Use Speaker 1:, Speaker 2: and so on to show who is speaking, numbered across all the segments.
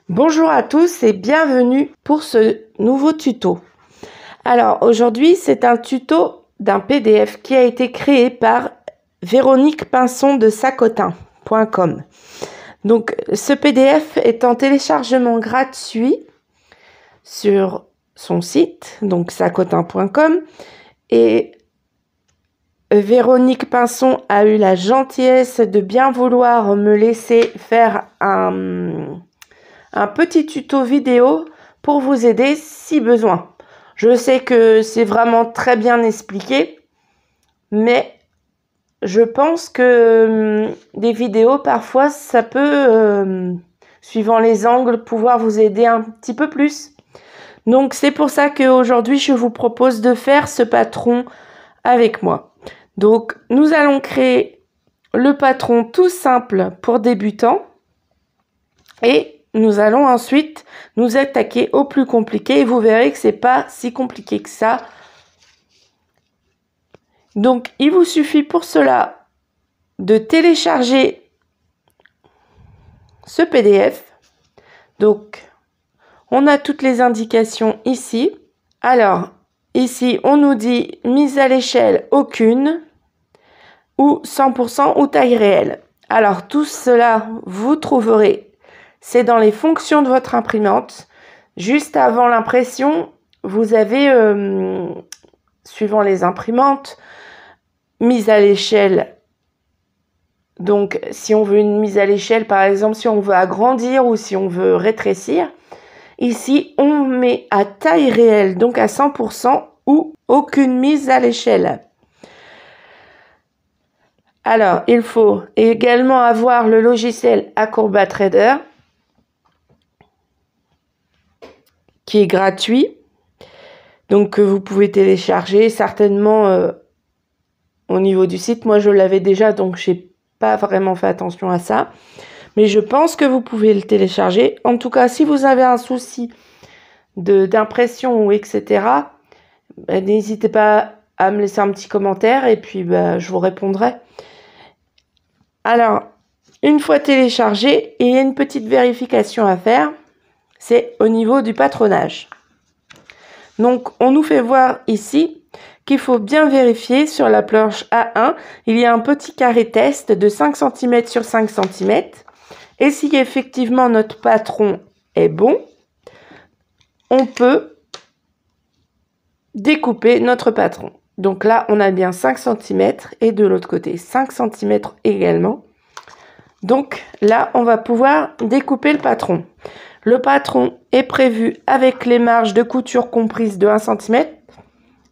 Speaker 1: Bonjour à tous et bienvenue pour ce nouveau tuto. Alors aujourd'hui c'est un tuto d'un PDF qui a été créé par Véronique Pinson de sacotin.com. Donc ce PDF est en téléchargement gratuit sur son site, donc sacotin.com, et Véronique Pinson a eu la gentillesse de bien vouloir me laisser faire un petit tuto vidéo pour vous aider si besoin. Je sais que c'est vraiment très bien expliqué, mais je pense que des vidéos, parfois, ça peut, suivant les angles, pouvoir vous aider un petit peu plus. Donc, c'est pour ça qu'aujourd'hui, je vous propose de faire ce patron avec moi. Donc, nous allons créer le patron tout simple pour débutants et nous allons ensuite nous attaquer au plus compliqué et vous verrez que c'est pas si compliqué que ça. Donc, il vous suffit pour cela de télécharger ce PDF. Donc, on a toutes les indications ici. Alors, ici, on nous dit mise à l'échelle aucune ou 100% ou taille réelle. Alors, tout cela, vous trouverez, c'est dans les fonctions de votre imprimante. Juste avant l'impression, vous avez, suivant les imprimantes, mise à l'échelle. Donc, si on veut une mise à l'échelle, par exemple, si on veut agrandir ou si on veut rétrécir, ici, on met à taille réelle, donc à 100% ou aucune mise à l'échelle. Alors, il faut également avoir le logiciel Acrobat Reader qui est gratuit. Donc, vous pouvez télécharger certainement au niveau du site. Moi, je l'avais déjà, donc je n'ai pas vraiment fait attention à ça. Mais je pense que vous pouvez le télécharger. En tout cas, si vous avez un souci d'impression ou etc., n'hésitez pas à me laisser un petit commentaire et puis je vous répondrai. Alors, une fois téléchargé, il y a une petite vérification à faire. C'est au niveau du patronage. Donc, on nous fait voir ici qu'il faut bien vérifier sur la planche A1. Il y a un petit carré test de 5 cm sur 5 cm. Et si effectivement notre patron est bon, on peut découper notre patron. Donc là, on a bien 5 cm et de l'autre côté 5 cm également. Donc là, on va pouvoir découper le patron. Le patron est prévu avec les marges de couture comprises de 1 cm.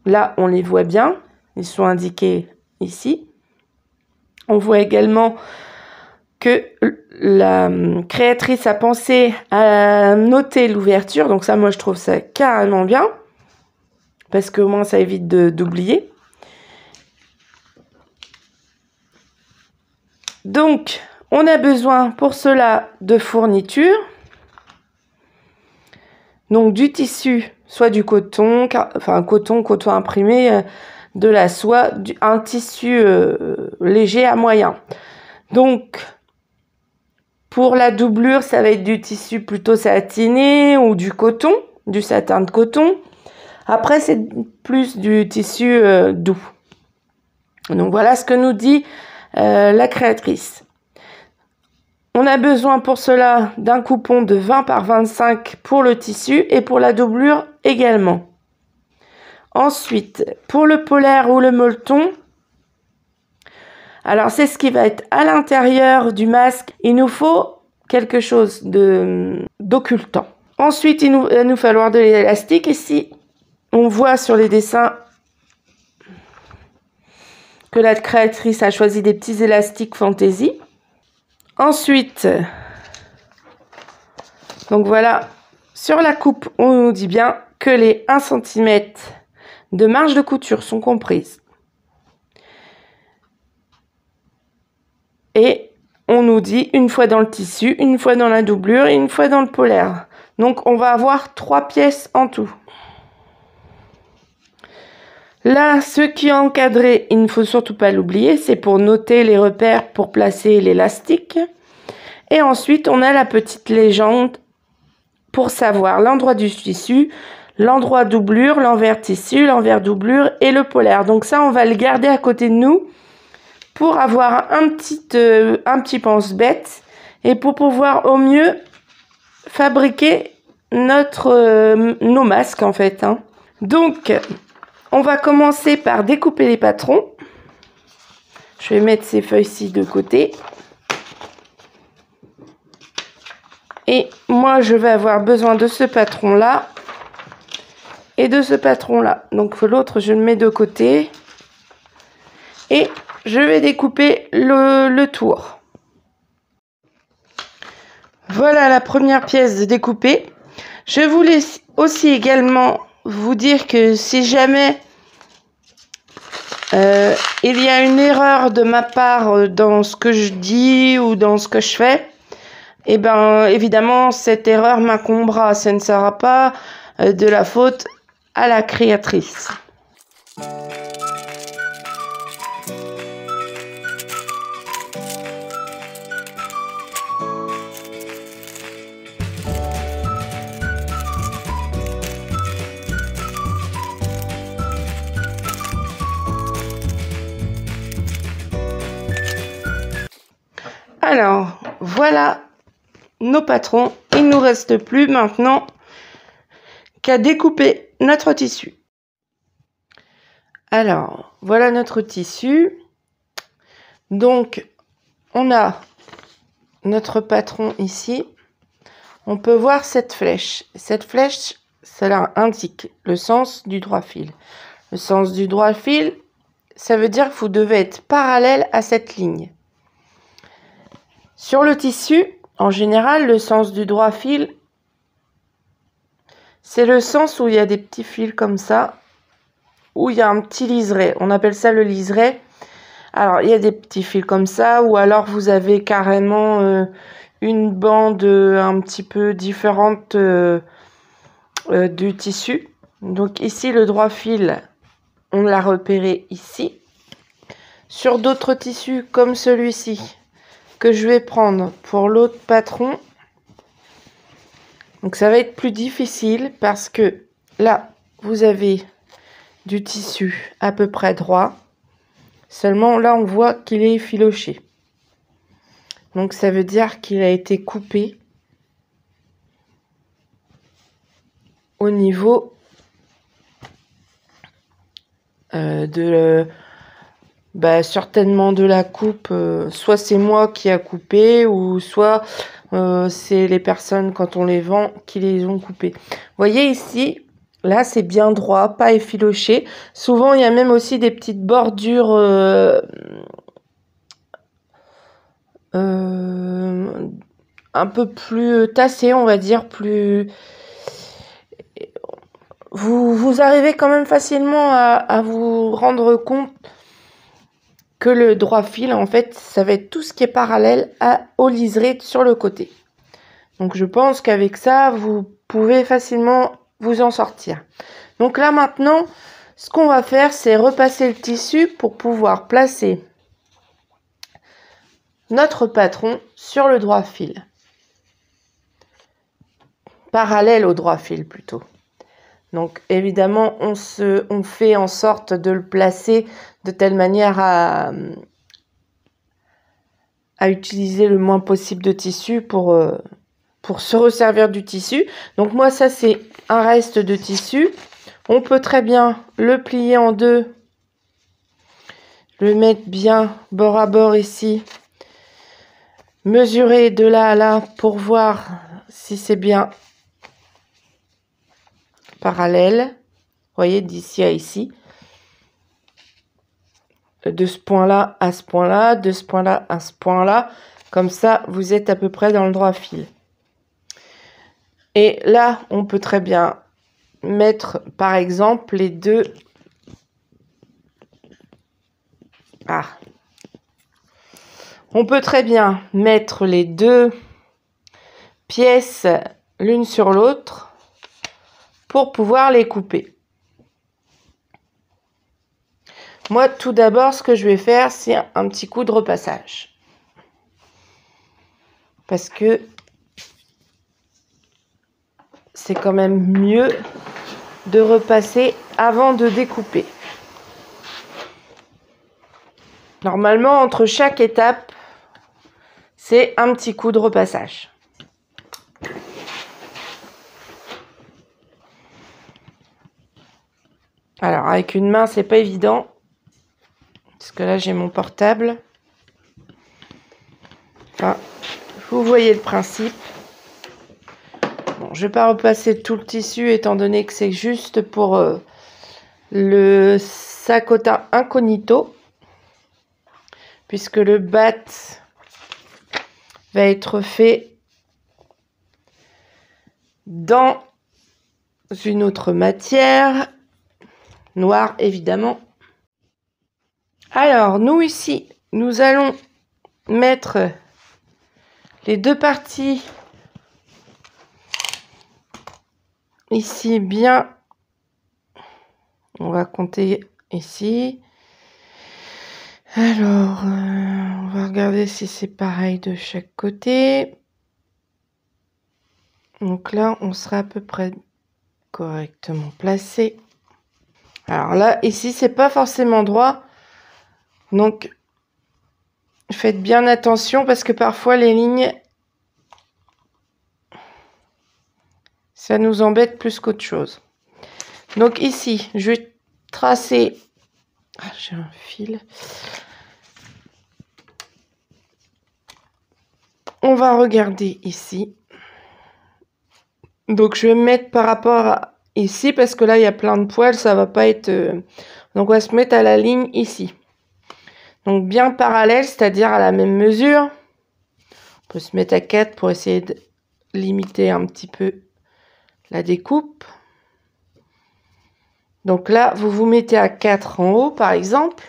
Speaker 1: Là, on les voit bien. Ils sont indiqués ici. On voit également que la créatrice a pensé à noter l'ouverture. Donc ça, moi, je trouve ça carrément bien. Parce qu'au moins, ça évite d'oublier. Donc, on a besoin pour cela de fournitures. Donc, du tissu, soit du coton, enfin coton imprimé, de la soie, un tissu léger à moyen. Donc, pour la doublure, ça va être du tissu plutôt satiné ou du coton, du satin de coton. Après, c'est plus du tissu doux. Donc, voilà ce que nous dit la créatrice. On a besoin pour cela d'un coupon de 20 par 25 pour le tissu et pour la doublure également. Ensuite, pour le polaire ou le molleton, alors c'est ce qui va être à l'intérieur du masque. Il nous faut quelque chose d'occultant. Ensuite, il va nous falloir de l'élastique. Ici, on voit sur les dessins que la créatrice a choisi des petits élastiques fantaisie. Ensuite, donc voilà, sur la coupe, on nous dit bien que les 1 cm de marge de couture sont comprises. Et on nous dit une fois dans le tissu, une fois dans la doublure et une fois dans le polaire. Donc on va avoir 3 pièces en tout. Là, ce qui est encadré, il ne faut surtout pas l'oublier, c'est pour noter les repères pour placer l'élastique. Et ensuite, on a la petite légende pour savoir l'endroit du tissu, l'endroit doublure, l'envers tissu, l'envers doublure et le polaire. Donc ça, on va le garder à côté de nous pour avoir un petit pense-bête et pour pouvoir au mieux fabriquer nos masques en fait. Donc, on va commencer par découper les patrons. Je vais mettre ces feuilles-ci de côté. Et moi, je vais avoir besoin de ce patron-là et de ce patron-là. Donc, l'autre, je le mets de côté. Et je vais découper le tour. Voilà la première pièce découpée. Je voulais aussi également vous dire que si jamais il y a une erreur de ma part dans ce que je dis ou dans ce que je fais, et bien évidemment cette erreur m'incombera. Ce ne sera pas de la faute à la créatrice. Alors, voilà nos patrons. Il ne nous reste plus maintenant qu'à découper notre tissu. Alors, voilà notre tissu. Donc, on a notre patron ici. On peut voir cette flèche. Cette flèche, cela indique le sens du droit fil. Le sens du droit fil, ça veut dire que vous devez être parallèle à cette ligne. Sur le tissu, en général, le sens du droit fil, c'est le sens où il y a des petits fils comme ça, où il y a un petit liseré. On appelle ça le liseré. Alors, il y a des petits fils comme ça, ou alors vous avez carrément une bande un petit peu différente du tissu. Donc ici, le droit fil, on l'a repéré ici. Sur d'autres tissus comme celui-ci, que je vais prendre pour l'autre patron. Donc ça va être plus difficile parce que là, vous avez du tissu à peu près droit. Seulement là, on voit qu'il est effiloché. Donc ça veut dire qu'il a été coupé au niveau certainement de la coupe, soit c'est moi qui a coupé ou soit c'est les personnes quand on les vend qui les ont coupés. Vous voyez ici, là c'est bien droit, pas effiloché. Souvent il y a même aussi des petites bordures un peu plus tassées, on va dire, plus... Vous arrivez quand même facilement à vous rendre compte que le droit fil, en fait, ça va être tout ce qui est parallèle au liseré sur le côté. Donc, je pense qu'avec ça, vous pouvez facilement vous en sortir. Donc là, maintenant, ce qu'on va faire, c'est repasser le tissu pour pouvoir placer notre patron sur le droit fil. Parallèle au droit fil, plutôt. Donc, évidemment, on fait en sorte de le placer de telle manière à utiliser le moins possible de tissu pour se resservir du tissu. Donc, moi, ça, c'est un reste de tissu. On peut très bien le plier en deux, le mettre bien bord à bord ici, mesurer de là à là pour voir si c'est bien parallèle. Vous voyez, d'ici à ici. De ce point-là à ce point-là, de ce point-là à ce point-là. Comme ça, vous êtes à peu près dans le droit fil. Et là, on peut très bien mettre, par exemple, les deux... On peut très bien mettre les deux pièces l'une sur l'autre pour pouvoir les couper. Moi, tout d'abord, ce que je vais faire, c'est un petit coup de repassage. Parce que c'est quand même mieux de repasser avant de découper. Normalement, entre chaque étape, c'est un petit coup de repassage. Alors, avec une main, c'est pas évident. Parce que là, j'ai mon portable. Enfin, vous voyez le principe. Bon, je vais pas repasser tout le tissu, étant donné que c'est juste pour le Sakota Incognito. Puisque le bat va être fait dans une autre matière, noire évidemment. Alors, nous ici, nous allons mettre les deux parties ici bien. On va compter ici. Alors, on va regarder si c'est pareil de chaque côté. Donc là, on sera à peu près correctement placé. Alors là, ici, c'est pas forcément droit. Donc, faites bien attention parce que parfois, les lignes, ça nous embête plus qu'autre chose. Donc ici, je vais tracer... Ah, j'ai un fil. On va regarder ici. Donc, je vais me mettre par rapport à ici parce que là, il y a plein de poils. Ça va pas être... Donc, on va se mettre à la ligne ici. Donc, bien parallèle, c'est-à-dire à la même mesure. On peut se mettre à 4 pour essayer de limiter un petit peu la découpe. Donc là, vous vous mettez à 4 en haut, par exemple.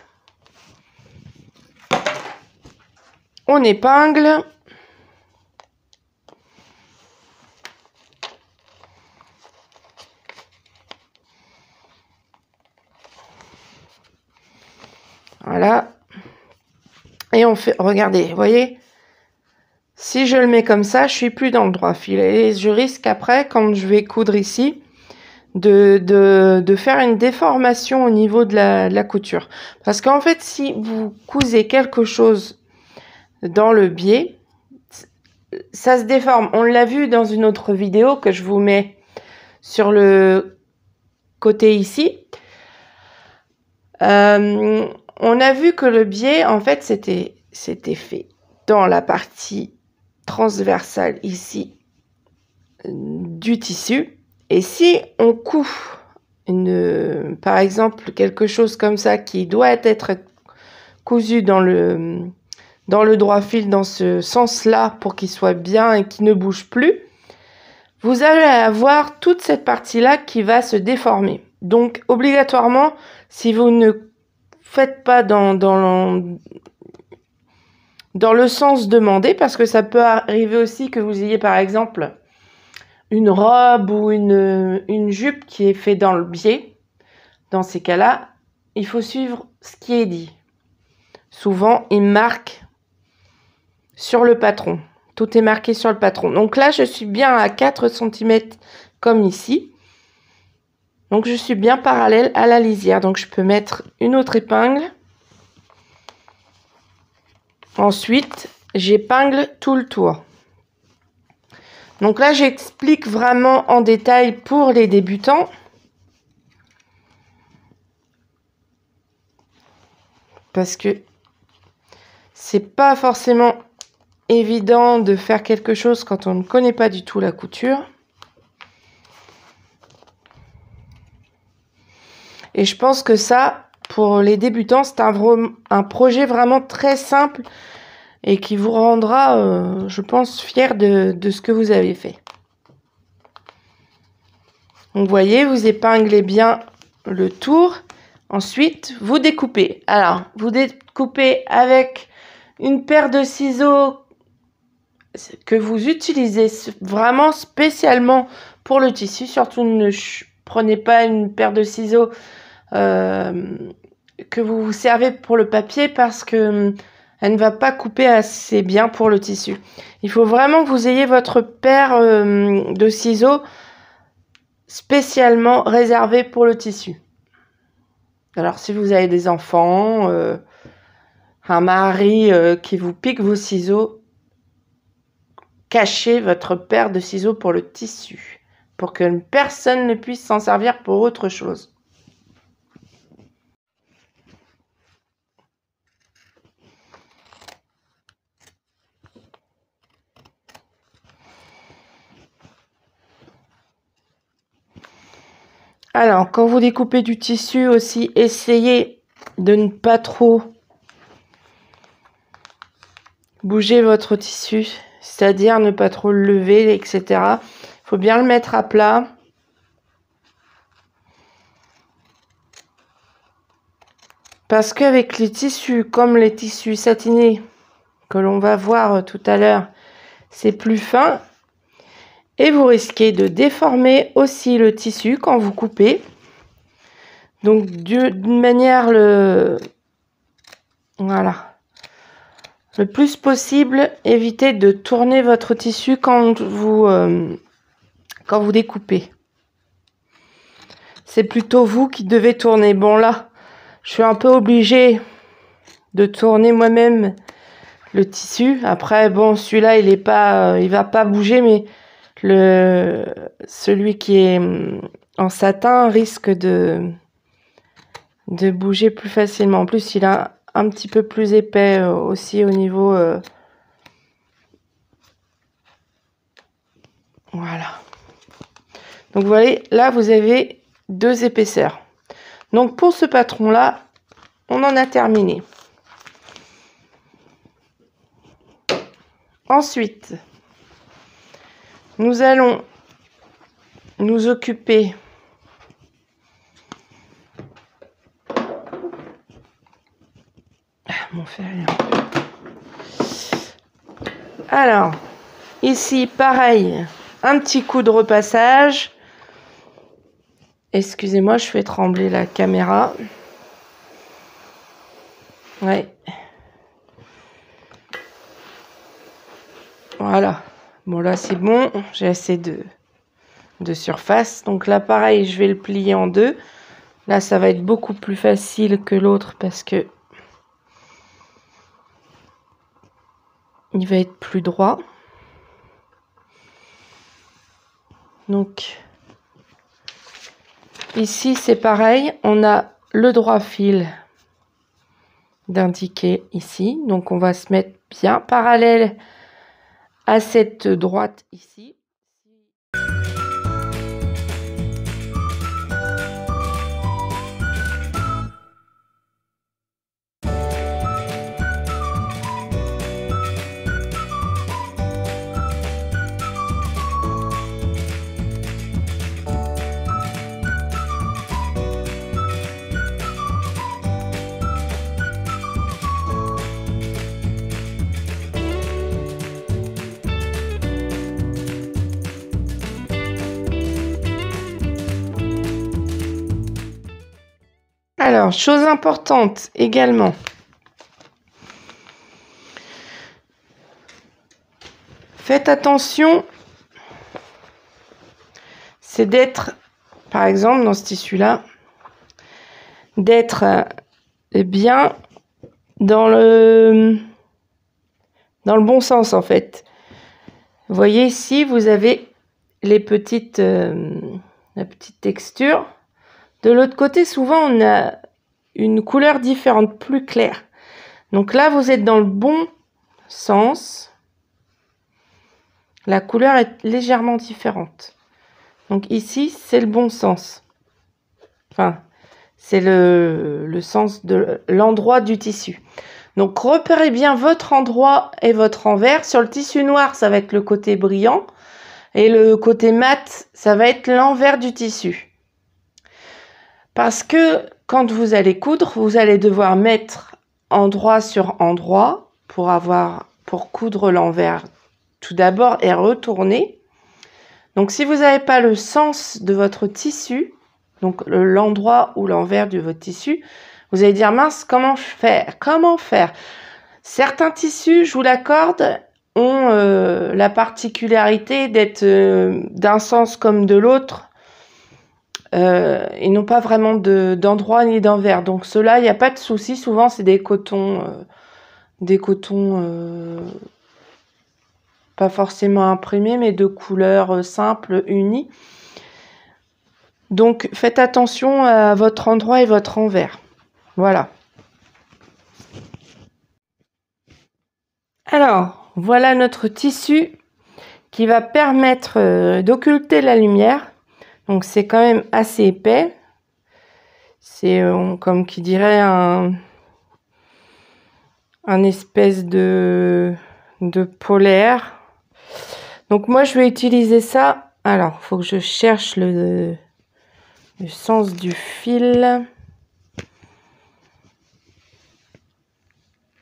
Speaker 1: On épingle. Voilà. Et on fait, regardez, vous voyez, si je le mets comme ça, je suis plus dans le droit fil. Et je risque après, quand je vais coudre ici, de faire une déformation au niveau de la couture. Parce qu'en fait, si vous cousez quelque chose dans le biais, ça se déforme. On l'a vu dans une autre vidéo que je vous mets sur le côté ici. On a vu que le biais, en fait, c'était fait dans la partie transversale ici du tissu. Et si on coud, par exemple, quelque chose comme ça qui doit être cousu dans le droit fil, dans ce sens-là, pour qu'il soit bien et qu'il ne bouge plus, vous allez avoir toute cette partie-là qui va se déformer. Donc, obligatoirement, si vous ne faites pas dans le sens demandé, parce que ça peut arriver aussi que vous ayez par exemple une robe ou une jupe qui est fait dans le biais. Dans ces cas-là, il faut suivre ce qui est dit. Souvent, il marque sur le patron. Tout est marqué sur le patron. Donc là, je suis bien à 4 cm comme ici. Donc, je suis bien parallèle à la lisière. Donc, je peux mettre une autre épingle. Ensuite, j'épingle tout le tour. Donc là, j'explique vraiment en détail pour les débutants. Parce que c'est pas forcément évident de faire quelque chose quand on ne connaît pas du tout la couture. Et je pense que ça, pour les débutants, c'est un projet vraiment très simple et qui vous rendra, je pense, fier de ce que vous avez fait. Donc, vous voyez, vous épinglez bien le tour. Ensuite, vous découpez. Alors, vous découpez avec une paire de ciseaux que vous utilisez vraiment spécialement pour le tissu. Surtout, ne prenez pas une paire de ciseaux que vous servez pour le papier parce que elle ne va pas couper assez bien pour le tissu. Il faut vraiment que vous ayez votre paire de ciseaux spécialement réservé pour le tissu. Alors si vous avez des enfants, un mari qui vous pique vos ciseaux, cachez votre paire de ciseaux pour le tissu, pour que personne ne puisse s'en servir pour autre chose. Alors, quand vous découpez du tissu aussi, essayez de ne pas trop bouger votre tissu, c'est-à-dire ne pas trop le lever, etc. Il faut bien le mettre à plat. Parce qu'avec les tissus, comme les tissus satinés que l'on va voir tout à l'heure, c'est plus fin. Et vous risquez de déformer aussi le tissu quand vous coupez. Donc d'une manière voilà. Le plus possible, évitez de tourner votre tissu quand vous découpez. C'est plutôt vous qui devez tourner. Bon là, je suis un peu obligée de tourner moi-même le tissu. Après, bon, celui-là, il va pas bouger, mais celui qui est en satin risque de bouger plus facilement. En plus, il a un petit peu plus épais aussi au niveau... voilà. Donc, vous voyez, là, vous avez 2 épaisseurs. Donc, pour ce patron-là, on en a terminé. Ensuite, nous allons nous occuper mon fer est un peu... Alors, ici, pareil, un petit coup de repassage. Excusez-moi, je fais trembler la caméra. Ouais. Voilà. Bon, là, c'est bon. J'ai assez de surface. Donc là, pareil, je vais le plier en 2. Là, ça va être beaucoup plus facile que l'autre parce que il va être plus droit. Donc, ici, c'est pareil. On a le droit fil d'indiquer ici. Donc, on va se mettre bien parallèle à cette droite ici. Alors, chose importante également. Faites attention, c'est d'être, par exemple, dans ce tissu-là, d'être bien dans le bon sens, en fait. Vous voyez ici, vous avez la petite texture. De l'autre côté, souvent, on a une couleur différente, plus claire. Donc là, vous êtes dans le bon sens. La couleur est légèrement différente. Donc ici, c'est le bon sens. Enfin, c'est le sens de l'endroit du tissu. Donc, repérez bien votre endroit et votre envers. Sur le tissu noir, ça va être le côté brillant. Et le côté mat, ça va être l'envers du tissu. Parce que quand vous allez coudre, vous allez devoir mettre endroit sur endroit pour coudre l'envers tout d'abord et retourner. Donc si vous n'avez pas le sens de votre tissu, donc l'endroit ou l'envers de votre tissu, vous allez dire mince, comment faire? Certains tissus, je vous l'accorde, ont la particularité d'être d'un sens comme de l'autre. ils n'ont pas vraiment d'endroit ni d'envers. Donc ceux-là, il n'y a pas de souci. Souvent, c'est des cotons pas forcément imprimés, mais de couleurs simples, unies. Donc faites attention à votre endroit et votre envers. Voilà. Alors, voilà notre tissu qui va permettre d'occulter la lumière. Donc c'est quand même assez épais. C'est comme qui dirait un espèce de polaire. Donc moi je vais utiliser ça. Alors, il faut que je cherche le sens du fil.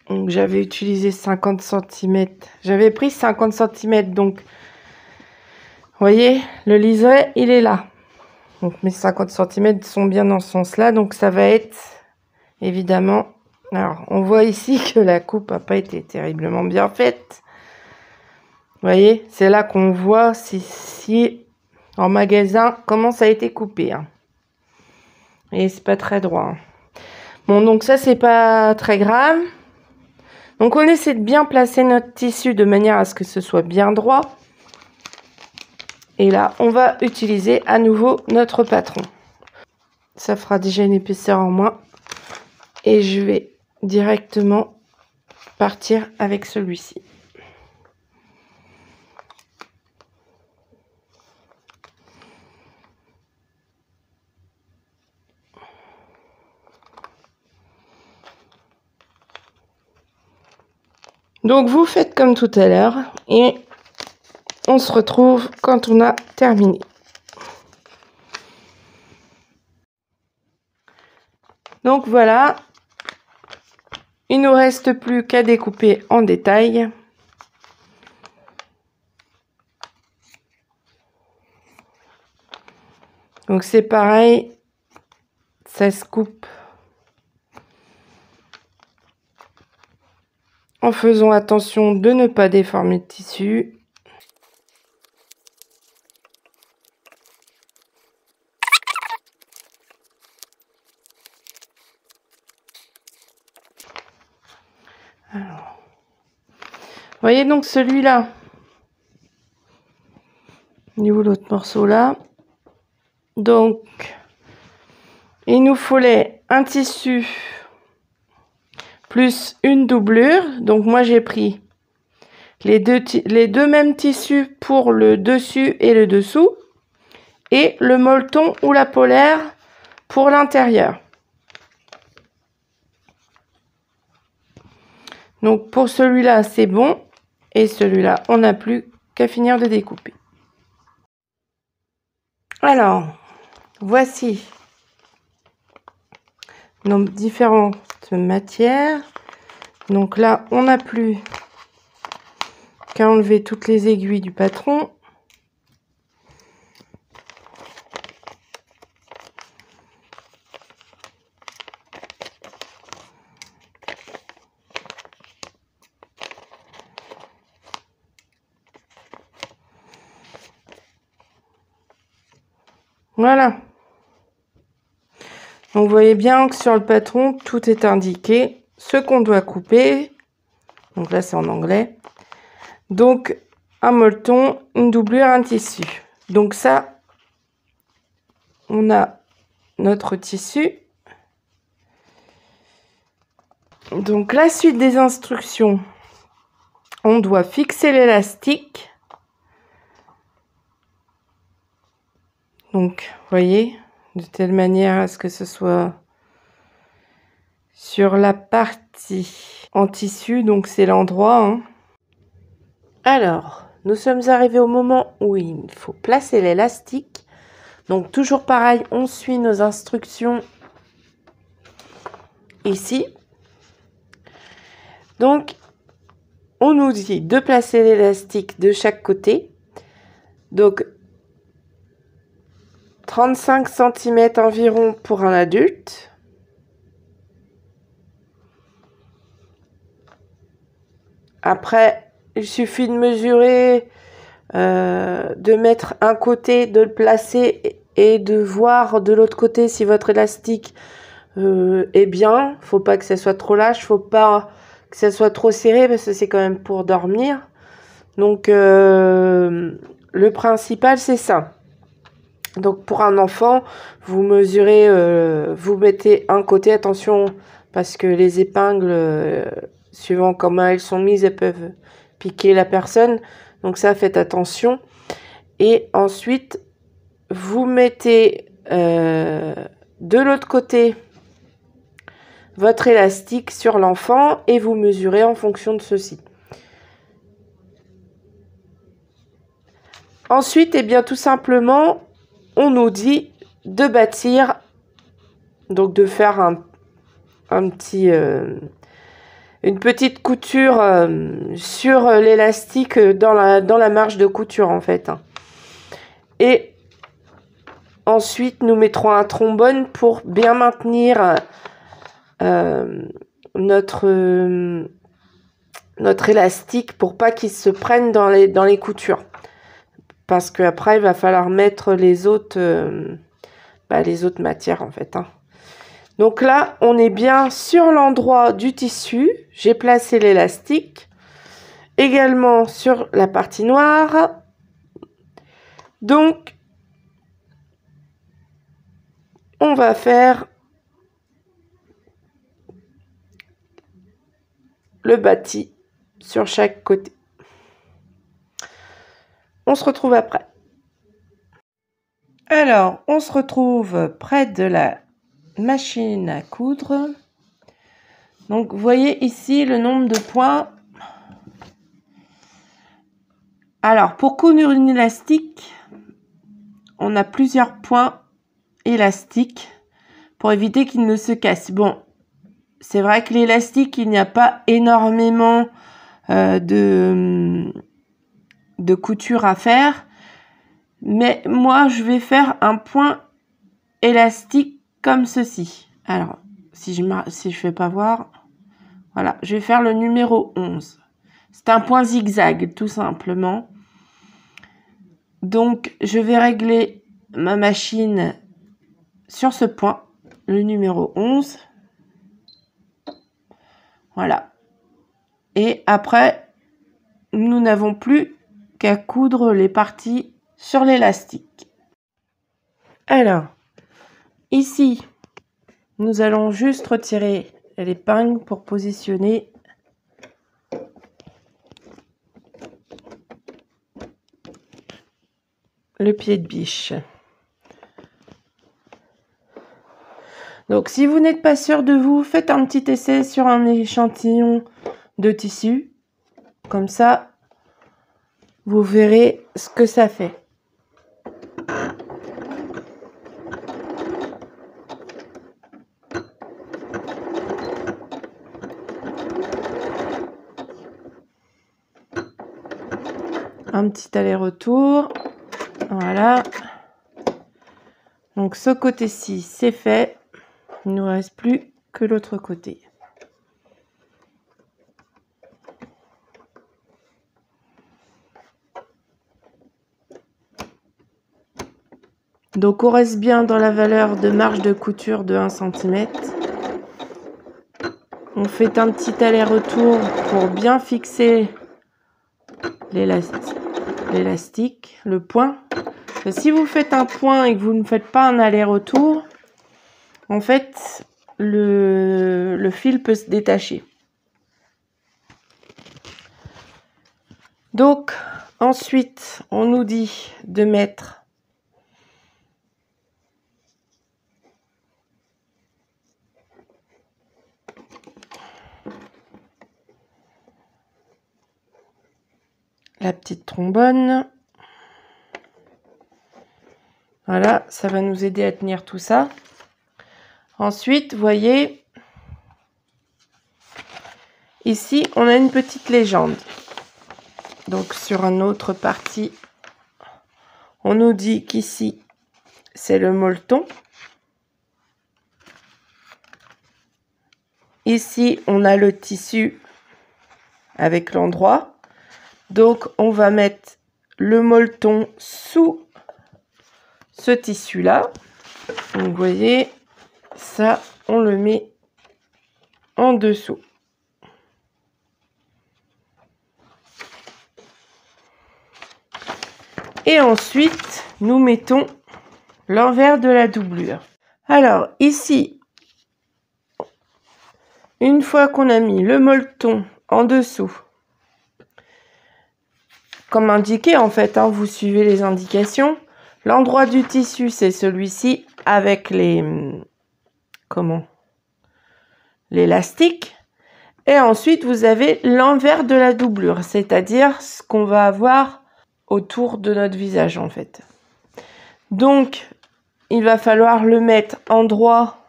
Speaker 1: Donc j'avais utilisé 50 cm. J'avais pris 50 cm. Donc, vous voyez, le liseré, il est là. Donc mes 50 cm sont bien dans ce sens-là. Donc ça va être, évidemment... Alors, on voit ici que la coupe n'a pas été terriblement bien faite. Vous voyez, c'est là qu'on voit si en magasin, comment ça a été coupé. Hein. Et c'est pas très droit. Hein. Bon, donc ça, c'est pas très grave. Donc on essaie de bien placer notre tissu de manière à ce que ce soit bien droit. Et là, on va utiliser à nouveau notre patron. Ça fera déjà une épaisseur en moins. Et je vais directement partir avec celui-ci. Donc vous faites comme tout à l'heure et on se retrouve quand on a terminé. Donc voilà, il ne nous reste plus qu'à découper en détail. Donc c'est pareil, ça se coupe en faisant attention de ne pas déformer le tissu. Alors, vous voyez donc celui-là, niveau l'autre morceau là. Donc, il nous fallait un tissu plus une doublure. Donc moi j'ai pris les deux mêmes tissus pour le dessus et le dessous et le molleton ou la polaire pour l'intérieur. Donc pour celui-là c'est bon et celui-là on n'a plus qu'à finir de découper. Alors voici nos différentes matières. Donc là on n'a plus qu'à enlever toutes les aiguilles du patron. Voilà. Donc vous voyez bien que sur le patron, tout est indiqué. Ce qu'on doit couper. Donc là, c'est en anglais. Donc, un molleton, une doublure, un tissu. Donc ça, on a notre tissu. Donc la suite des instructions, on doit fixer l'élastique. Donc, vous voyez, de telle manière à ce que ce soit sur la partie en tissu, donc c'est l'endroit. Hein. Alors, nous sommes arrivés au moment où il faut placer l'élastique. Donc, toujours pareil, on suit nos instructions ici. Donc, on nous dit de placer l'élastique de chaque côté. Donc, 35 cm environ pour un adulte. Après, il suffit de mesurer, de mettre un côté, de le placer et de voir de l'autre côté si votre élastique est bien. Faut pas que ça soit trop lâche, faut pas que ça soit trop serré parce que c'est quand même pour dormir. Donc le principal c'est ça. Donc pour un enfant, vous mesurez, vous mettez un côté, attention parce que les épingles, suivant comment elles sont mises, elles peuvent piquer la personne. Donc ça, faites attention. Et ensuite, vous mettez de l'autre côté votre élastique sur l'enfant et vous mesurez en fonction de ceci. Ensuite, eh bien, tout simplement, on nous dit de bâtir, donc de faire un petit, une petite couture sur l'élastique dans la marge de couture en fait. Et ensuite, nous mettrons un trombone pour bien maintenir notre élastique pour pas qu'il se prenne dans les coutures. Parce qu'après, il va falloir mettre les autres matières en fait. Donc là, on est bien sur l'endroit du tissu. J'ai placé l'élastique. Également sur la partie noire. Donc, on va faire le bâti sur chaque côté. On se retrouve après. Alors, on se retrouve près de la machine à coudre. Donc, vous voyez ici le nombre de points. Alors, pour coudre une élastique, on a plusieurs points élastiques pour éviter qu'il ne se casse. Bon, c'est vrai que l'élastique, il n'y a pas énormément de couture à faire. Mais moi, je vais faire un point élastique comme ceci. Alors, si je fais pas voir, voilà, je vais faire le numéro 11. C'est un point zigzag, tout simplement. Donc, je vais régler ma machine sur ce point, le numéro 11. Voilà. Et après, nous n'avons plus qu'à coudre les parties sur l'élastique. Alors, ici, nous allons juste retirer l'épingle pour positionner le pied de biche. Donc, si vous n'êtes pas sûr de vous, faites un petit essai sur un échantillon de tissu. Comme ça, vous verrez ce que ça fait. Un petit aller-retour. Voilà. Donc, ce côté-ci, c'est fait. Il ne nous reste plus que l'autre côté. Donc, on reste bien dans la valeur de marge de couture de 1 cm. On fait un petit aller-retour pour bien fixer l'élastique, le point. Si vous faites un point et que vous ne faites pas un aller-retour, en fait, le fil peut se détacher. Donc, ensuite, on nous dit de mettre la petite trombone. Voilà, ça va nous aider à tenir tout ça. Ensuite, vous voyez, ici, on a une petite légende. Donc, sur une autre partie, on nous dit qu'ici, c'est le molleton. Ici, on a le tissu avec l'endroit. Donc, on va mettre le molleton sous ce tissu-là. Donc, vous voyez, ça, on le met en dessous. Et ensuite, nous mettons l'envers de la doublure. Alors, ici, une fois qu'on a mis le molleton en dessous, comme indiqué en fait, hein, vous suivez les indications. L'endroit du tissu, c'est celui-ci avec les... l'élastique. Et ensuite, vous avez l'envers de la doublure, c'est-à-dire ce qu'on va avoir autour de notre visage en fait. Donc, il va falloir le mettre en droit.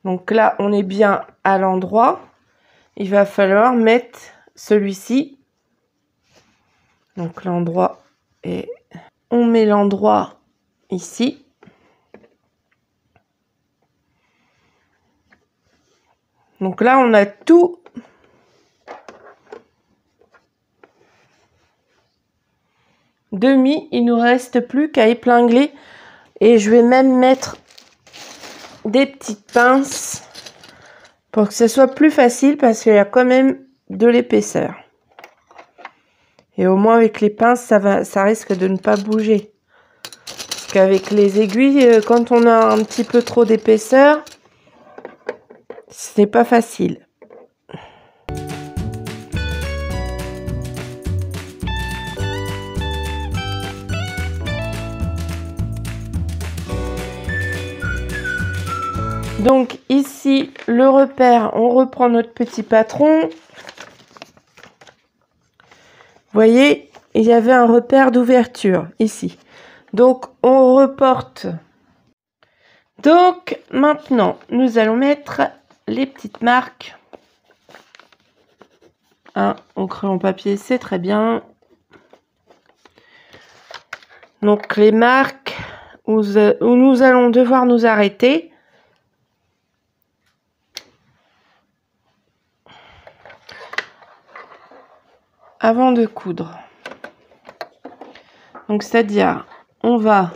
Speaker 1: Donc là, on est bien à l'endroit. Il va falloir mettre celui-ci. Donc l'endroit est... On met l'endroit ici. Donc là, on a tout demi. Il nous reste plus qu'à épingler. Et je vais même mettre des petites pinces pour que ce soit plus facile parce qu'il y a quand même de l'épaisseur. Et au moins avec les pinces, ça risque de ne pas bouger. Parce qu'avec les aiguilles, quand on a un petit peu trop d'épaisseur, ce n'est pas facile. Donc ici, le repère, on reprend notre petit patron. Vous voyez, il y avait un repère d'ouverture ici. Donc, on reporte. Donc, maintenant, nous allons mettre les petites marques. Hein, au crayon papier, c'est très bien. Donc, les marques où nous allons devoir nous arrêter. Avant de coudre. Donc, c'est-à-dire, on va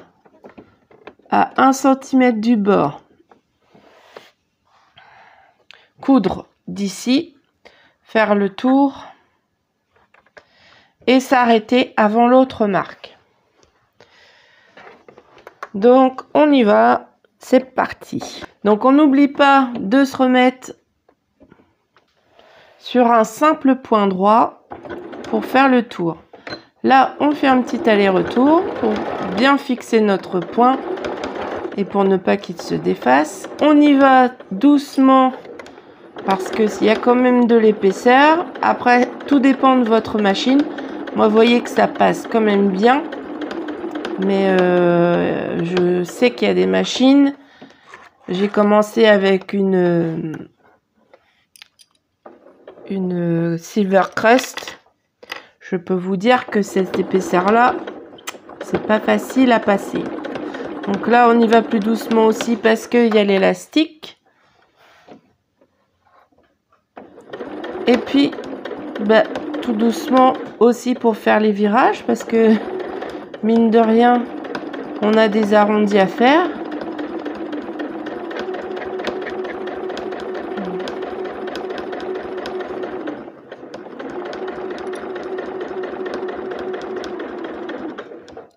Speaker 1: à 1 cm du bord coudre d'ici, faire le tour et s'arrêter avant l'autre marque. Donc, on y va, c'est parti. Donc, on n'oublie pas de se remettre sur un simple point droit pour faire le tour. Là, on fait un petit aller-retour pour bien fixer notre point et pour ne pas qu'il se défasse. On y va doucement parce qu'il y a quand même de l'épaisseur. Après, tout dépend de votre machine. Moi, vous voyez que ça passe quand même bien. Mais je sais qu'il y a des machines. J'ai commencé avec une Silvercrest. Je peux vous dire que cette épaisseur-là, c'est pas facile à passer. Donc là, on y va plus doucement aussi parce qu'il y a l'élastique. Et puis, tout doucement aussi pour faire les virages parce que, mine de rien, on a des arrondis à faire.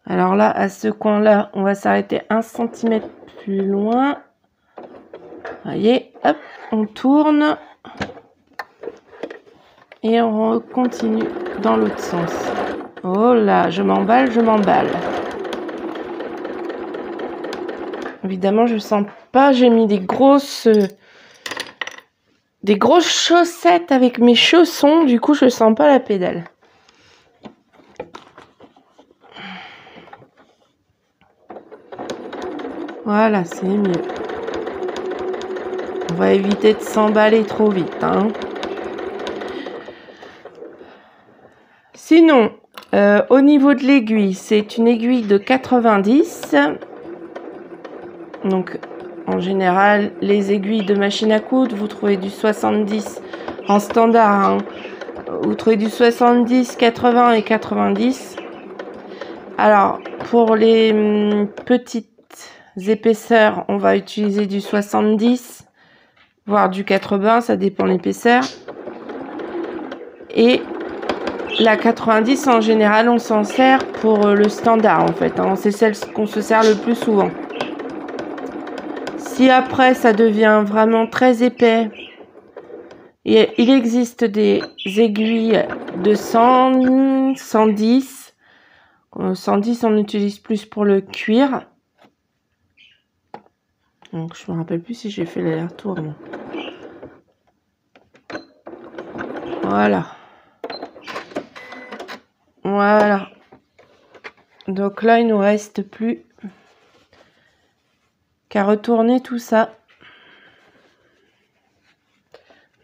Speaker 1: Alors là, à ce coin-là, on va s'arrêter 1 cm plus loin. Voyez, hop, on tourne. Et on continue dans l'autre sens. Oh là, je m'emballe, je m'emballe. Évidemment, je sens pas, j'ai mis des grosses chaussettes avec mes chaussons. Du coup, je sens pas la pédale. Voilà, c'est mieux. On va éviter de s'emballer trop vite, hein. Sinon, au niveau de l'aiguille, c'est une aiguille de 90. Donc, en général, les aiguilles de machine à coudre, vous trouvez du 70 en standard, hein. Vous trouvez du 70, 80 et 90. Alors, pour les petites épaisseurs, on va utiliser du 70, voire du 80, ça dépend de l'épaisseur. Et la 90, en général, on s'en sert pour le standard, en fait. Hein. C'est celle qu'on se sert le plus souvent. Si après, ça devient vraiment très épais, il existe des aiguilles de 100, 110. 110, on utilise plus pour le cuir. Donc, je me rappelle plus si j'ai fait l'aller-retour. Voilà. Voilà. Donc là, il nous reste plus qu'à retourner tout ça.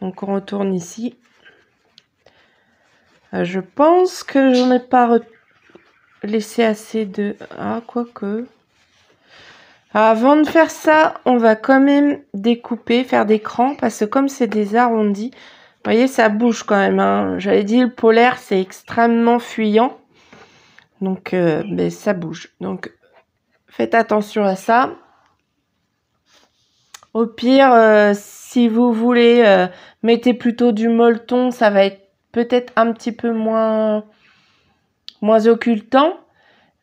Speaker 1: Donc on retourne ici. Je pense que j'en ai pas laissé assez de... Ah, quoique... Avant de faire ça, on va quand même découper, faire des crans, parce que comme c'est des arrondis, vous voyez, ça bouge quand même. Hein. J'avais dit, le polaire, c'est extrêmement fuyant. Donc, ben, ça bouge. Donc, faites attention à ça. Au pire, si vous voulez, mettez plutôt du molleton, ça va être peut-être un petit peu moins occultant.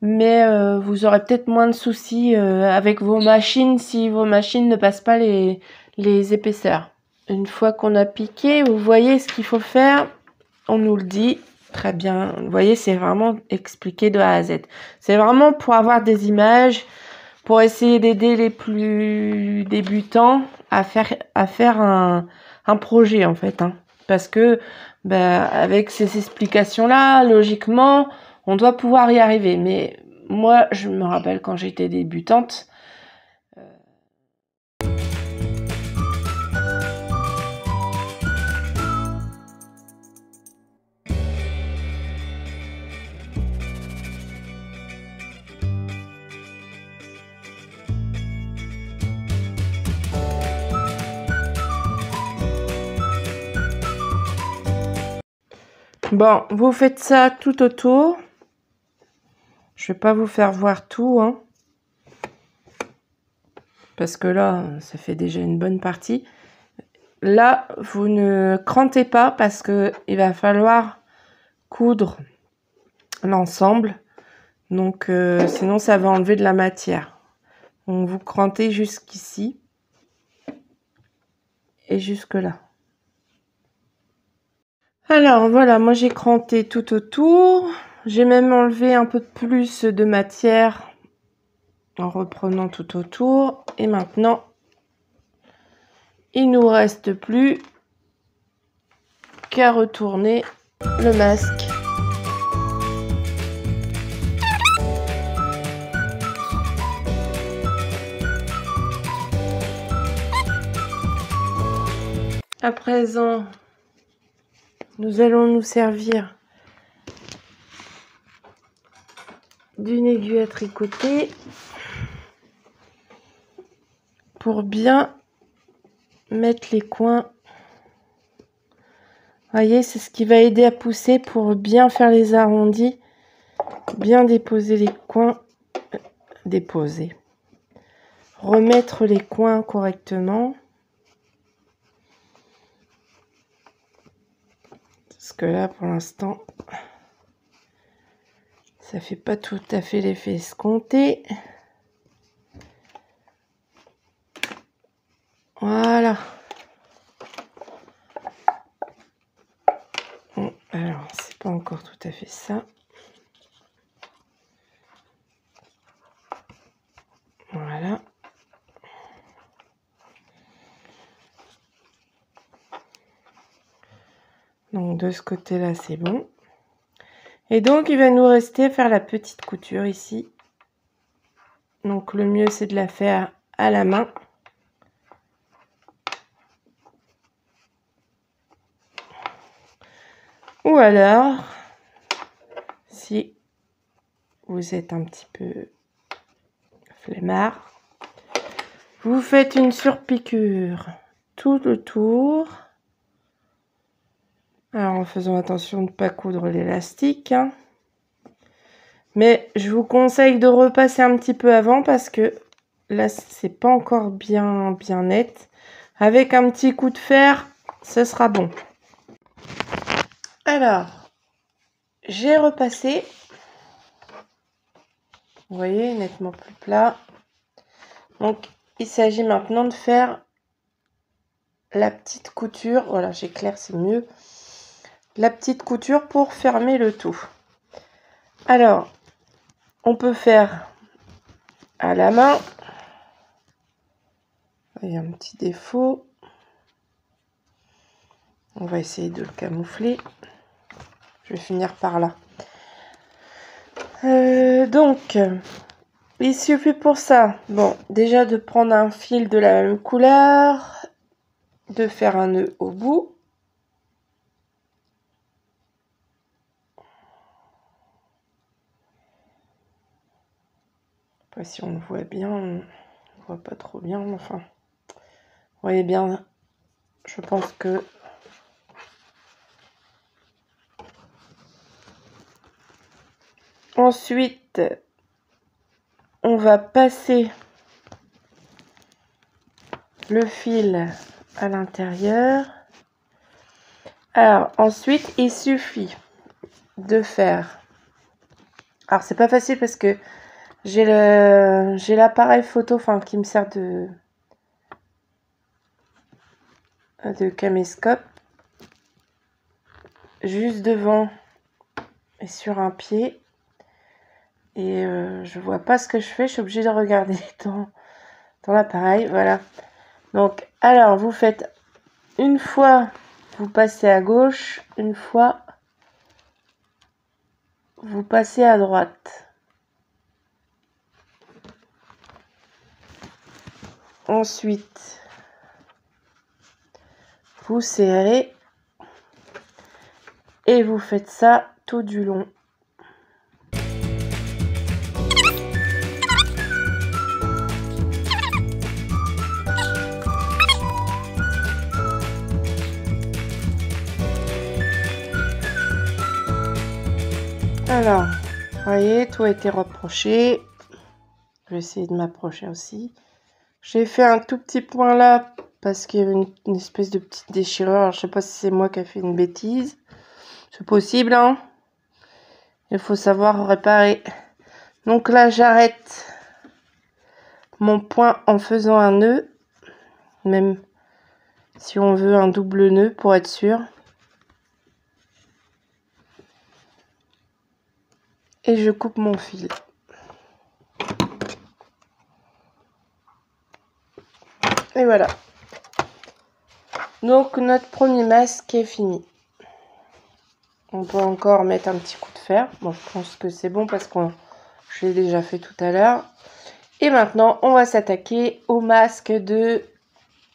Speaker 1: Mais vous aurez peut-être moins de soucis avec vos machines si vos machines ne passent pas les épaisseurs. Une fois qu'on a piqué, vous voyez ce qu'il faut faire. On nous le dit très bien. Vous voyez, c'est vraiment expliqué de A à Z. C'est vraiment pour avoir des images, pour essayer d'aider les plus débutants à faire un projet en fait. Hein. Parce que avec ces explications-là, logiquement, on doit pouvoir y arriver. Mais moi, je me rappelle quand j'étais débutante. Bon, vous faites ça tout autour. Je vais pas vous faire voir tout, hein, parce que là, ça fait déjà une bonne partie. Là, vous ne crantez pas parce que il va falloir coudre l'ensemble. Donc, sinon, ça va enlever de la matière. Donc, vous crantez jusqu'ici et jusque là. Alors, voilà, moi j'ai cranté tout autour. J'ai même enlevé un peu plus de matière en reprenant tout autour. Et maintenant, il nous reste plus qu'à retourner le masque. À présent, nous allons nous servir d'une aiguille à tricoter pour bien mettre les coins. Voyez, c'est ce qui va aider à pousser pour bien faire les arrondis, bien déposer les coins, remettre les coins correctement. Parce que là, pour l'instant, ça fait pas tout à fait l'effet escompté. Voilà. Bon, alors, c'est pas encore tout à fait ça. Voilà. Donc, de ce côté-là, c'est bon. Et donc, il va nous rester à faire la petite couture ici. Donc, le mieux, c'est de la faire à la main. Ou alors, si vous êtes un petit peu flemmard, vous faites une surpiqûre tout autour. Alors, en faisant attention de ne pas coudre l'élastique. Hein. Mais je vous conseille de repasser un petit peu avant parce que là, c'est pas encore bien net. Avec un petit coup de fer, ce sera bon. Alors, j'ai repassé. Vous voyez, nettement plus plat. Donc, il s'agit maintenant de faire la petite couture. Voilà, j'éclaire, c'est mieux. La petite couture pour fermer le tout. Alors, on peut faire à la main. Il y a un petit défaut. On va essayer de le camoufler. Je vais finir par là. Donc, il suffit pour ça, bon, déjà de prendre un fil de la même couleur, de faire un nœud au bout. Après, si on le voit bien, on voit pas trop bien, enfin, vous voyez bien, je pense que ensuite, on va passer le fil à l'intérieur. Alors, ensuite, il suffit de faire... Alors, c'est pas facile parce que j'ai l'appareil photo qui me sert de caméscope juste devant et sur un pied. Et je vois pas ce que je fais, je suis obligée de regarder dans l'appareil, voilà. Donc, alors, vous faites une fois, vous passez à gauche, une fois, vous passez à droite. Ensuite, vous serrez et vous faites ça tout du long. Alors, vous voyez, tout a été rapproché. Je vais essayer de m'approcher aussi. J'ai fait un tout petit point là parce qu'il y avait une espèce de petite déchirure. Alors, je sais pas si c'est moi qui ai fait une bêtise. C'est possible, hein. Il faut savoir réparer. Donc là, j'arrête mon point en faisant un nœud. Même si on veut un double nœud pour être sûr. Et je coupe mon fil. Et voilà. Donc notre premier masque est fini. On peut encore mettre un petit coup de fer. Bon, je pense que c'est bon parce que je l'ai déjà fait tout à l'heure. Et maintenant, on va s'attaquer au masque de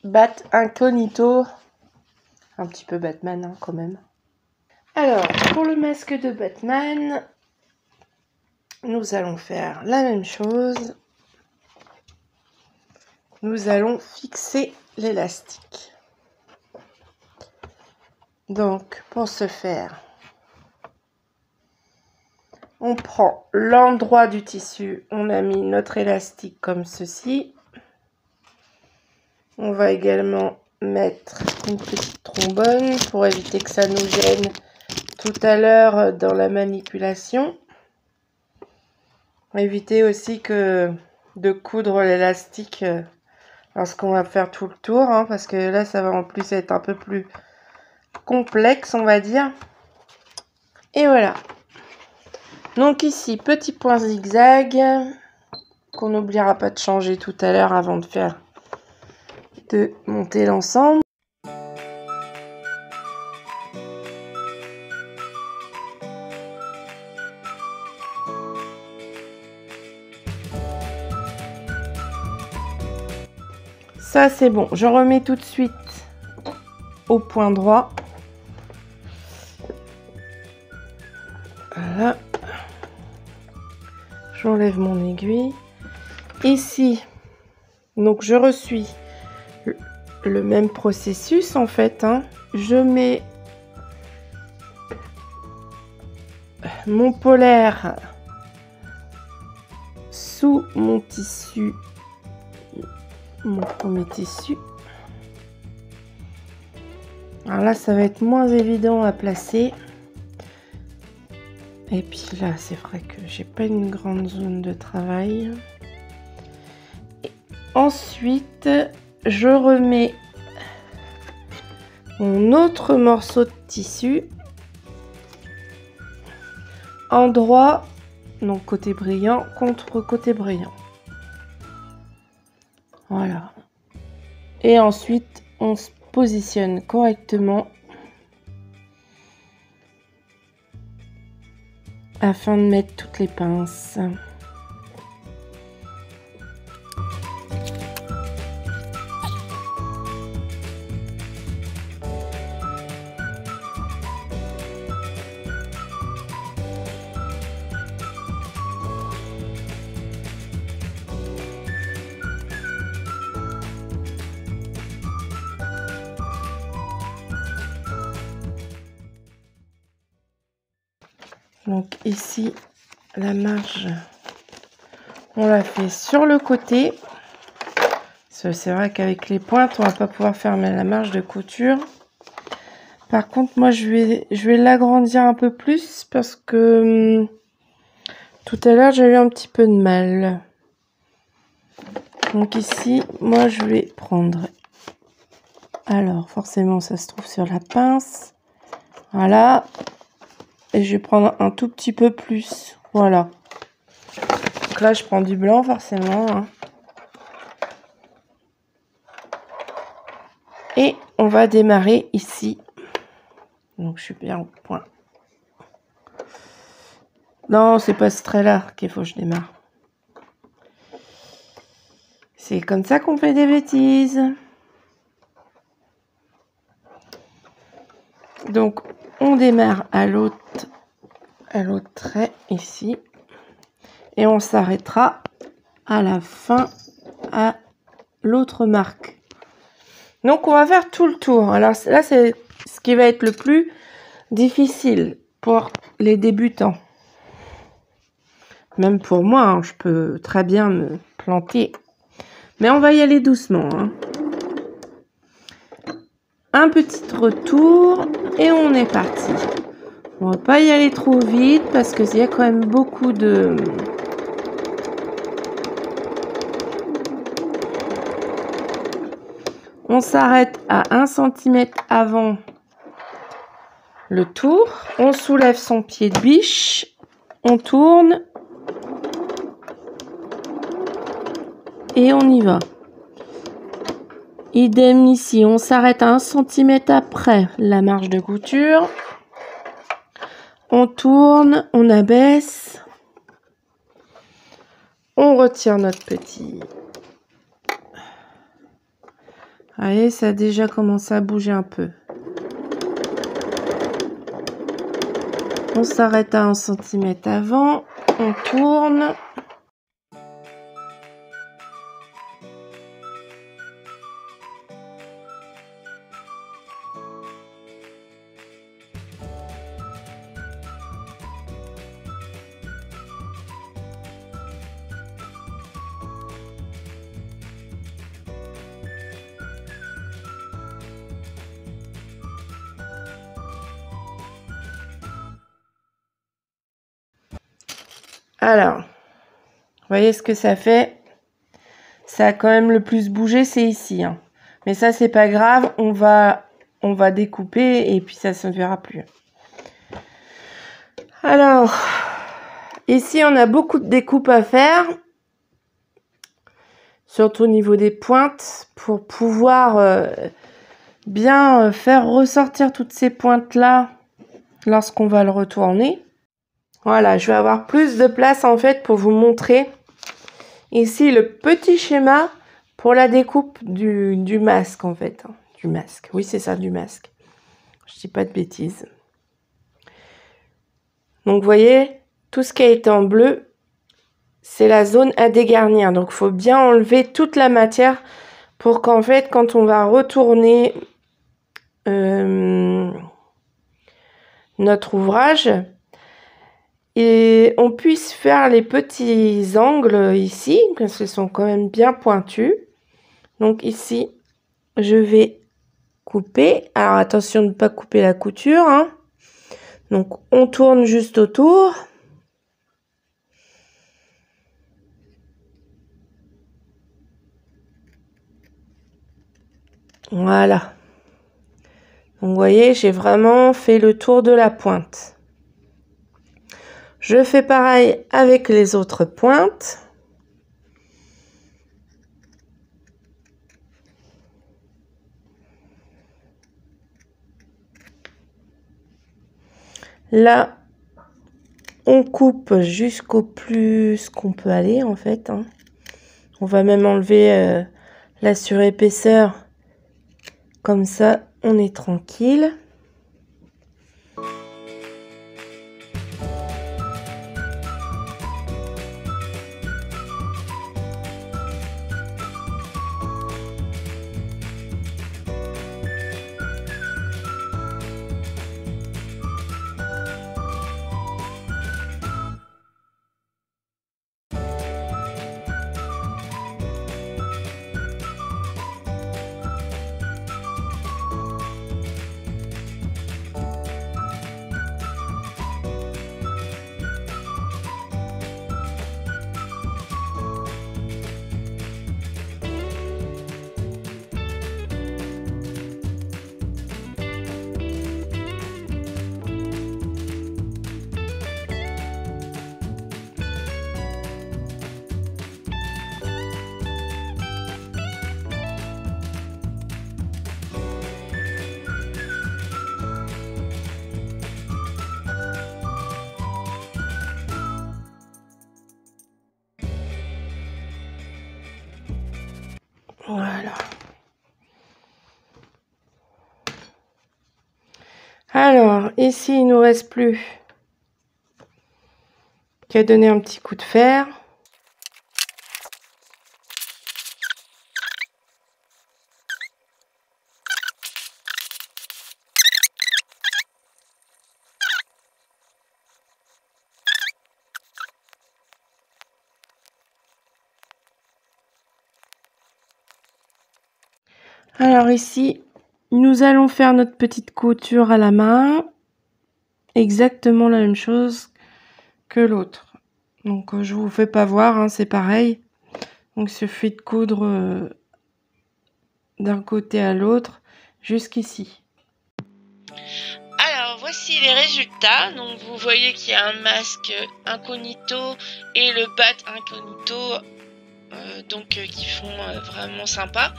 Speaker 1: Bat Incognito. Un petit peu Batman, hein, quand même. Alors, pour le masque de Batman, nous allons faire la même chose. Nous allons fixer l'élastique. Donc, pour ce faire, on prend l'endroit du tissu. On a mis notre élastique comme ceci. On va également mettre une petite trombone pour éviter que ça nous gêne tout à l'heure dans la manipulation. Éviter aussi de coudre l'élastique lorsqu'on va faire tout le tour, hein, parce que là ça va en plus être un peu plus complexe, on va dire. Et voilà. Donc ici, petit point zigzag qu'on n'oubliera pas de changer tout à l'heure avant de monter l'ensemble. Ça c'est bon, je remets tout de suite au point droit. Voilà. J'enlève mon aiguille. Ici, donc je resuis le même processus en fait, hein. Je mets mon polaire sous mon tissu, mon premier tissu. Alors là, ça va être moins évident à placer. Et puis là, c'est vrai que j'ai pas une grande zone de travail. Et ensuite, je remets mon autre morceau de tissu endroit, donc côté brillant contre côté brillant. Voilà. Et ensuite, on se positionne correctement afin de mettre toutes les pinces. Donc ici, la marge, on la fait sur le côté. C'est vrai qu'avec les pointes, on va pas pouvoir fermer la marge de couture. Par contre, moi, je vais l'agrandir un peu plus parce que tout à l'heure, j'ai eu un petit peu de mal. Donc ici, moi, je vais prendre... Alors, forcément, ça se trouve sur la pince. Voilà. Et je vais prendre un tout petit peu plus. Voilà. Donc là, je prends du blanc, forcément. Hein. Et on va démarrer ici. Donc, je suis bien au point. Non, c'est pas ce trait-là qu'il faut que je démarre. C'est comme ça qu'on fait des bêtises. Donc, on démarre à l'autre trait, ici. Et on s'arrêtera à la fin, à l'autre marque. Donc, on va faire tout le tour. Alors, là, c'est ce qui va être le plus difficile pour les débutants. Même pour moi, hein, je peux très bien me planter. Mais on va y aller doucement. Hein. Un petit retour et on est parti. On va pas y aller trop vite parce qu'il y a quand même beaucoup de... On s'arrête à 1 cm avant le tour. On soulève son pied de biche. On tourne. Et on y va. Idem ici, on s'arrête à 1 cm après la marge de couture. On tourne, on abaisse. On retire notre petit. Allez, ça a déjà commencé à bouger un peu. On s'arrête à 1 cm avant. On tourne. Alors, vous voyez ce que ça fait? Ça a quand même le plus bougé, c'est ici. Hein. Mais ça, c'est pas grave. On va découper et puis ça se verra plus. Alors, ici, on a beaucoup de découpes à faire. Surtout au niveau des pointes. Pour pouvoir bien faire ressortir toutes ces pointes-là lorsqu'on va le retourner. Voilà, je vais avoir plus de place en fait pour vous montrer ici le petit schéma pour la découpe du masque en fait. Du masque, oui c'est ça, du masque. Je dis pas de bêtises. Donc vous voyez, tout ce qui a été en bleu, c'est la zone à dégarnir. Donc il faut bien enlever toute la matière pour qu'en fait quand on va retourner notre ouvrage, et on puisse faire les petits angles ici, parce qu'ils sont quand même bien pointus. Donc ici, je vais couper. Alors attention de ne pas couper la couture, hein. Donc on tourne juste autour. Voilà. Donc vous voyez, j'ai vraiment fait le tour de la pointe. Je fais pareil avec les autres pointes. Là, on coupe jusqu'au plus qu'on peut aller en fait, hein. On va même enlever la surépaisseur. Comme ça, on est tranquille. Voilà. Alors, ici, il ne nous reste plus qu'à donner un petit coup de fer. Alors ici, nous allons faire notre petite couture à la main. Exactement la même chose que l'autre. Donc je vous fais pas voir, hein, c'est pareil. Donc il suffit de coudre d'un côté à l'autre jusqu'ici.
Speaker 2: Alors voici les résultats. Donc vous voyez qu'il y a un masque incognito et le bat incognito qui font vraiment sympa.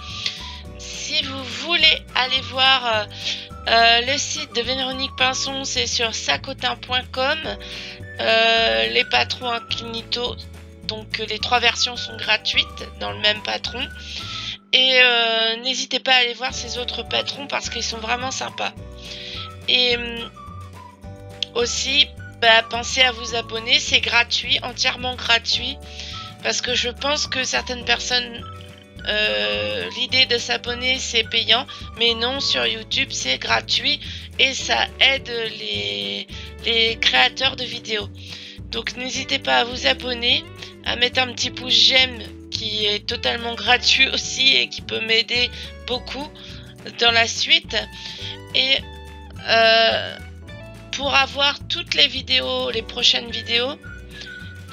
Speaker 2: Si vous voulez aller voir le site de Véronique Pinson, c'est sur sacotin.com. Les patrons incognito, donc les 3 versions sont gratuites dans le même patron. Et n'hésitez pas à aller voir ces autres patrons parce qu'ils sont vraiment sympas. Et aussi, pensez à vous abonner, c'est gratuit, entièrement gratuit. Parce que je pense que certaines personnes, l'idée de s'abonner c'est payant. Mais non, sur YouTube c'est gratuit et ça aide les créateurs de vidéos. Donc n'hésitez pas à vous abonner, à mettre un petit pouce j'aime qui est totalement gratuit aussi et qui peut m'aider beaucoup dans la suite. Et pour avoir toutes les vidéos, les prochaines vidéos,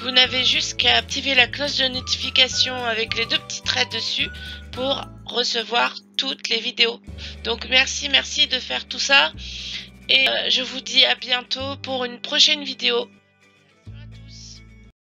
Speaker 2: vous n'avez juste qu'à activer la cloche de notification avec les 2 petits traits dessus pour recevoir toutes les vidéos. Donc merci de faire tout ça et je vous dis à bientôt pour une prochaine vidéo.